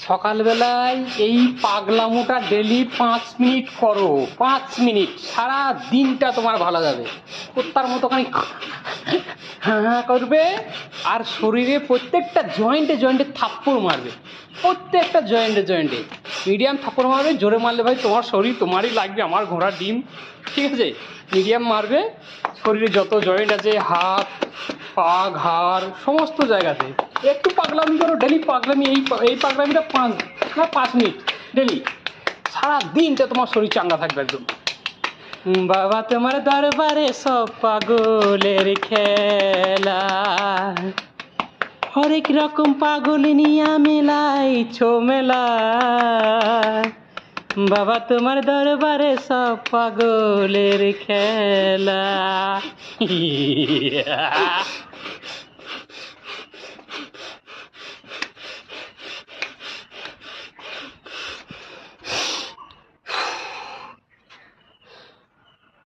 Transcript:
সকালবেলায় এই পাগলামোটা daily 5 minute করো, 5 মিনিট, সারা দিনটা তোমার ভালো যাবে। কুত্তার মতো খানিক হ্যাঁ হ্যাঁ করবে, আর শরীরে প্রত্যেকটা জয়েন্টে জয়েন্টে থাপ্পড় মারবে, প্রত্যেকটা জয়েন্টে জয়েন্টে মিডিয়াম থাপ্পড় মারবে। জোরে মারলে ভাই তোমার শরীর তোমারই লাগবে, আমার ঘোড়ার ডিম, ঠিক আছে? মিডিয়াম মারবে, শরীরে যত জয়েন্ট আছে, হাত পা ঘাড় সমস্ত জায়গাতে একটু পাগলামি করো ডেলি। পাগলামি এই পাগলামিটা 5 মিনিট ডেলি, সারা দিনটা তোমার শরীর চাঙ্গা থাকবে একদম। বাবা তোমার দরবারে সব পাগলের খেলা, হরেক রকম পাগল নিয়া মেলাইছো মেলা। বাবা তোমার দরবারে সব পাগলের খেলা।